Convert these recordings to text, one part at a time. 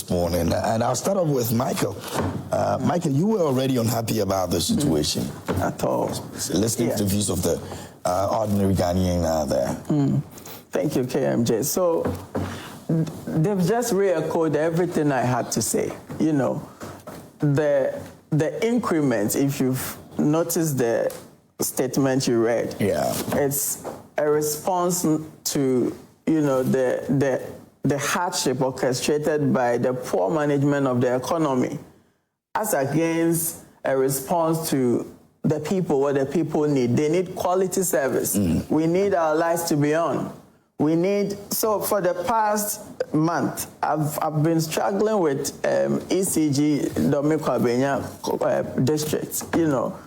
this morning, and I'll start off with Michael. Michael, you were already unhappy about the situation. At all. So listening to the views of the ordinary Ghanaian there. Thank you, KMJ. So they've just re-echoed everything I had to say. You know, the increment, if you've noticed the statement you read, it's a response to, you know, the hardship orchestrated by the poor management of the economy, as against a response to the people, what the people need. They need quality service. We need our lights to be on. We need, so for the past month, I've been struggling with ECG, Domikwabenya district, you know,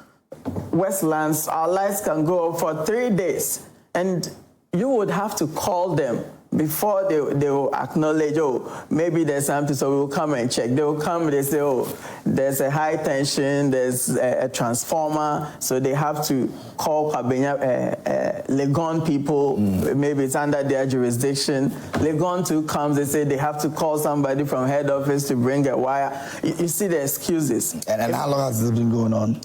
Westlands, our lights can go off for 3 days, and you would have to call them before they will acknowledge, oh, maybe there's something, so we'll come and check. They will come, they say, oh, there's a high tension, there's a transformer, so they have to call Legon people, maybe it's under their jurisdiction. Legon 2 comes, they say they have to call somebody from head office to bring a wire. You see the excuses. And how long has this been going on?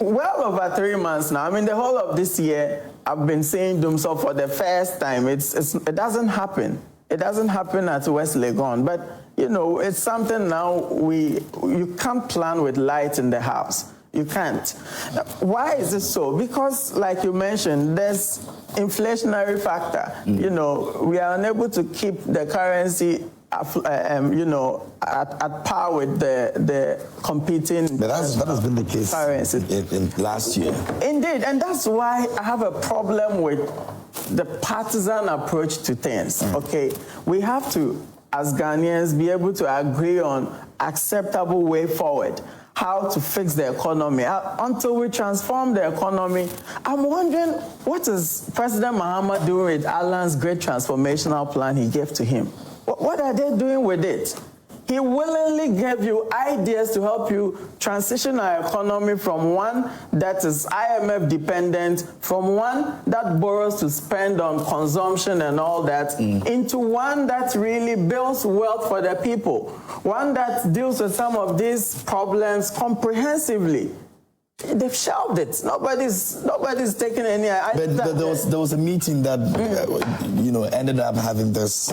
Well over 3 months now. I mean, the whole of this year, I've been saying Dumso for the first time. It doesn't happen. It doesn't happen at West Legon. But, you know, it's something now you can't plan with light in the house. You can't. Why is it so? Because, like you mentioned, there's inflationary factor. You know, we are unable to keep the currency you know, at par with the competing. But that has been the case in last year. Indeed, and that's why I have a problem with the partisan approach to things. Okay, we have to, as Ghanaians, be able to agree on acceptable way forward, how to fix the economy. Until we transform the economy, I'm wondering, what is President Mahama doing with Alan's great transformational plan he gave to him? What are they doing with it? He willingly gave you ideas to help you transition our economy from one that is IMF dependent, from one that borrows to spend on consumption and all that, into one that really builds wealth for the people, one that deals with some of these problems comprehensively. They've shelved it. Nobody's taking any. But there was a meeting that you know, ended up having this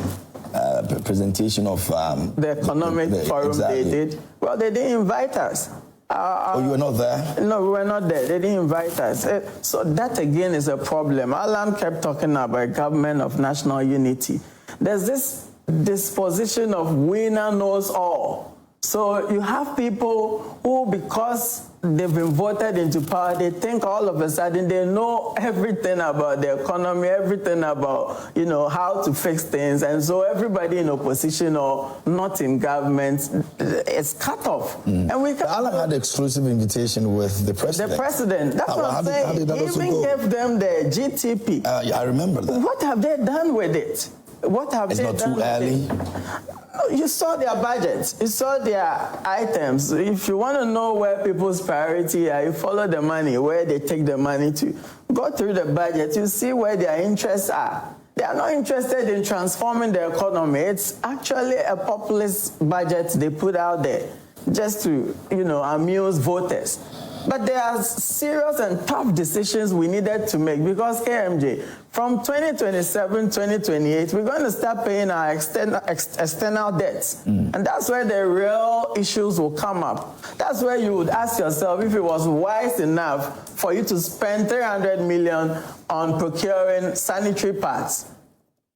presentation of the economic forum. Exactly. They did. Well, they didn't invite us. Oh, you were not there? No, we were not there. They didn't invite us. So that again is a problem. Alan kept talking about a government of national unity. There's this disposition of winner knows all. So you have people who, because they've been voted into power, they think all of a sudden they know everything about the economy, everything about, you know, how to fix things. And so everybody in opposition or not in government is cut off. And we Alan had exclusive invitation with the president. The president. That's what I'm saying. He even gave them the GTP. I remember that. What have they done with it? What have they done with it? It's not too early. You saw their budgets, you saw their items. If you want to know where people's priority are, you follow the money, where they take the money to. Go through the budget, you see where their interests are. They are not interested in transforming the economy. It's actually a populist budget they put out there just to, you know, amuse voters. But there are serious and tough decisions we needed to make, because KMJ, from 2027, 2028, we're going to start paying our external debts. And that's where the real issues will come up. That's where you would ask yourself if it was wise enough for you to spend 300 million on procuring sanitary pads.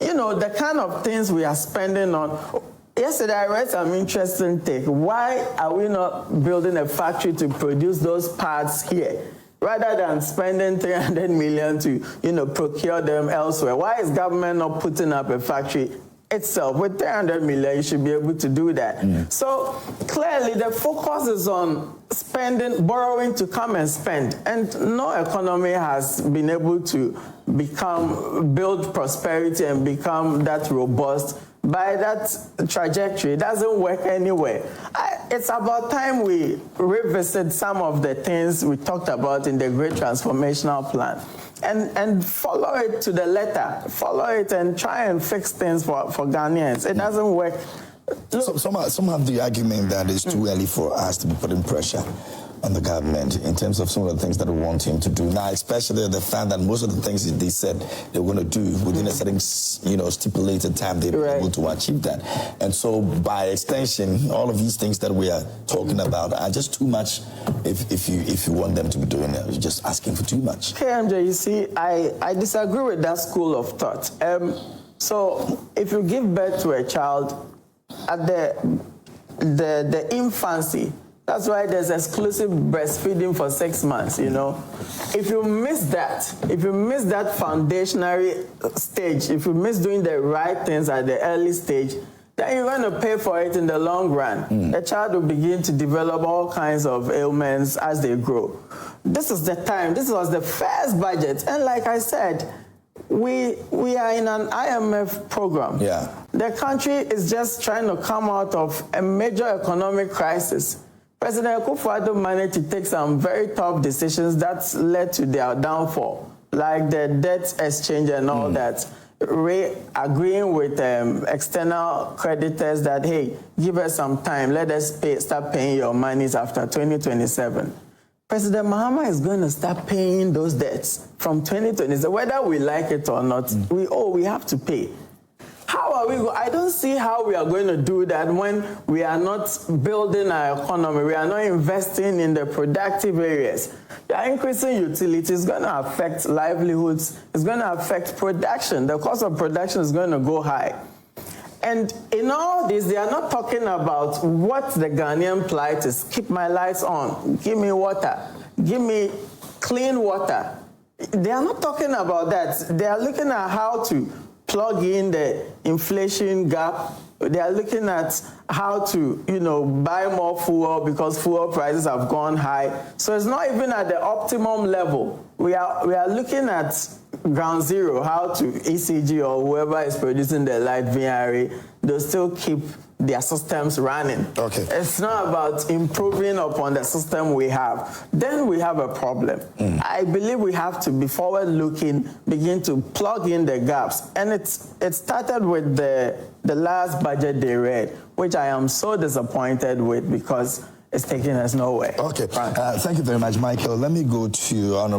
You know, the kind of things we are spending on. Yesterday, I read some interesting take. Why are we not building a factory to produce those parts here, rather than spending 300 million to, you know, procure them elsewhere? Why is government not putting up a factory itself? With 300 million, you should be able to do that. So clearly, the focus is on spending, borrowing to come and spend, and no economy has been able to build prosperity and become that robust by that trajectory. It doesn't work anywhere. It's about time we revisit some of the things we talked about in the Great Transformational Plan and follow it to the letter. Follow it and try and fix things for Ghanaians. It doesn't work Some have the argument that it's too early for us to be putting pressure on the government in terms of some of the things that we want him to do now, especially the fact that most of the things they said they were going to do within a certain, stipulated time, they were able to achieve that. And so, by extension, all of these things that we are talking about are just too much. If you want them to be doing it, you're just asking for too much. KMJ, you see, I disagree with that school of thought. So, if you give birth to a child at the infancy, that's why there's exclusive breastfeeding for 6 months, If you miss that foundational stage, if you miss doing the right things at the early stage, then you're going to pay for it in the long run. The child will begin to develop all kinds of ailments as they grow. This is the time. This was the first budget. And like I said, we are in an IMF program. Yeah. The country is just trying to come out of a major economic crisis. President Akufo-Addo managed to take some very tough decisions that led to their downfall, like the debt exchange and all that, agreeing with external creditors that, hey, give us some time, let us start paying your monies after 2027. President Mahama is going to start paying those debts from 2027, whether we like it or not. We have to pay. How are we I don't see how we are going to do that when we are not building our economy, we are not investing in the productive areas. We are increasing utilities, it's going to affect livelihoods, it's going to affect production. The cost of production is going to go high. And in all this, they are not talking about what the Ghanaian plight is. Keep my lights on, give me water, give me clean water. They are not talking about that. They are looking at how to plug in the inflation gap. They are looking at how to, buy more fuel because fuel prices have gone high. So it's not even at the optimum level. We are looking at ground zero, how to ECG or whoever is producing the light VRA, they'll still keep their systems running. Okay. It's not about improving upon the system we have. Then we have a problem. I believe we have to be forward-looking, begin to plug in the gaps. And it started with the last budget they read, which I am so disappointed with because it's taking us nowhere. Okay. Thank you very much, Michael. Let me go to Honorable